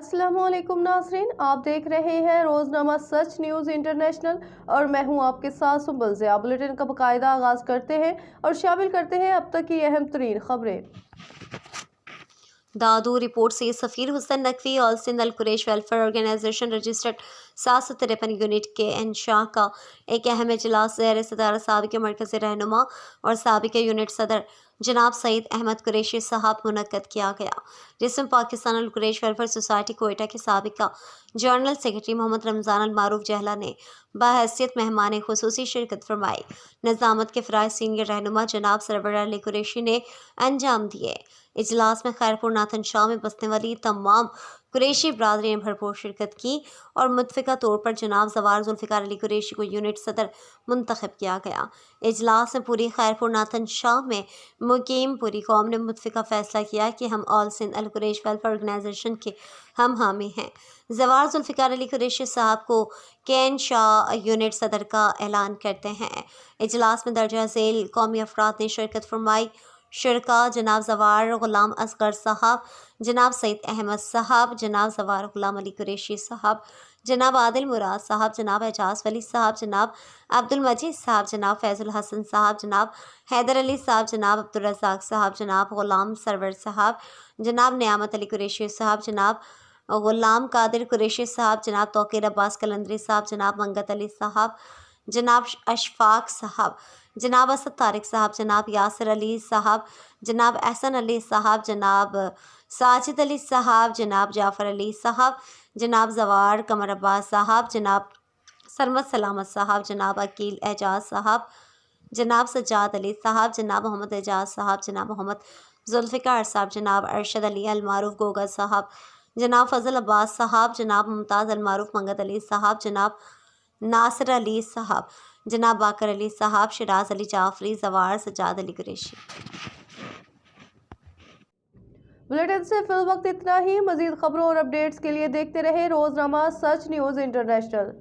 अस्सलामुअलैकुम नाज़रीन, आप देख रहे हैं रोज़नामा सच न्यूज़ इंटरनेशनल और मैं हूं आपके साथ सुंबल ज़िया। बुलेटिन का बाकायदा आगाज़ करते हैं और शामिल करते हैं अब तक की अहम तरीन खबरें। दादू रिपोर्ट से Safeer Hussain Naqvi all Sindh Al Quraish welfare organisation registered 753 unit के इंशा का एक अहम इजलास ज़ेर सदार साबिक़ मरकज़ी रहनुमा और साबिक़ यूनिट सदर जनाब सईद अहमद कुरैशी साहब मुनक्कद किया गया, जिसमें पाकिस्तान अल कुरैश वेलफेयर सोसाइटी कोयटा के साबिक़ा जनरल सेक्रेटरी मोहम्मद रमज़ान अल मारूफ जहला ने बहैसियत मेहमान खुसूसी शिरकत फरमाई। निज़ामत के फ़राइज़ सीनियर रहनुमा जनाब सरवर अली कुरैशी ने अंजाम दिए। इजलास में खैरपुर नाथन शाह में बसने वाली तमाम कुरैशी बरादरी ने भरपूर शिरकत की और मुतफ़िका तौर पर जनाब ज़वार ज़ुल्फ़िकार अली कुरैशी को यूनिट सदर मुंतखब किया गया। इजलास में पूरी खैरपुर नाथन शाह में मुकीम पूरी कौम ने मुतफ़िका फ़ैसला किया कि हम all Sindh Al Quraish welfare organisation के हम हामी हैं। ज़वार ज़ुल्फ़िकार अली कुरैशी साहब को कैन शाह यूनिट सदर का ऐलान करते हैं। इजलास में दर्जा झेल कौमी अफराद ने शिरकत फरमाई। शुरका जनाब ज़वार ग़ुलाम असगर साहब, जनाब सईद अहमद साहब, जनाब ज़वार ग़ुलाम अली कुरैशी साहब, जनाब आदिल मुराद साहब, जनाब एजाज वली साहब, जनाब अब्दुल मजीद साहब, जनाब फैज़ुल हसन साहब, जनाब हैदर अली साहब, जनाब अब्दुल रज़ाक साहब, जनाब ग़ुलाम सरवर साहब, जनाब नियामत अली कुरैशी साहब, जनाब ग़ुलाम कादिर कुरैशी साहब, जनाब तौक़ीर अब्बास कलंदरी साहब, जनाब मंगत अली साहब, जनाब अशफाक साहब, जनाब असद तारिक साहब, जनाब यासिर अली साहब, जनाब एहसन अली साहब, जनाब साजिद अली साहब, जनाब जाफ़र अली साहब, जनाब ज़वार कमर अब्बास साहब, जनाब सरमद सलामत साहब, जनाब अकील एजाज साहब, जनाब सज्जाद अली साहब, जनाब मोहम्मद एजाज साहब, जनाब मोहम्मद ज़ुल्फ़िकार साहब, जनाब अरशद अली अल मारूफ गोगा साहब, जनाब फ़ज़ल अब्बास साहब, जनाब मुमताज़ अल मारूफ मंगत अली साहब, जनाब नासिर अली साहब, जनाब बाकर अली साहब, शिराज अली जाफरी, ज़वार सज्जाद अली कुरैशी। बुलेटिन से फिल वक्त इतना ही। मज़ीद खबरों और अपडेट्स के लिए देखते रहे रोज़नामा सच न्यूज़ इंटरनेशनल।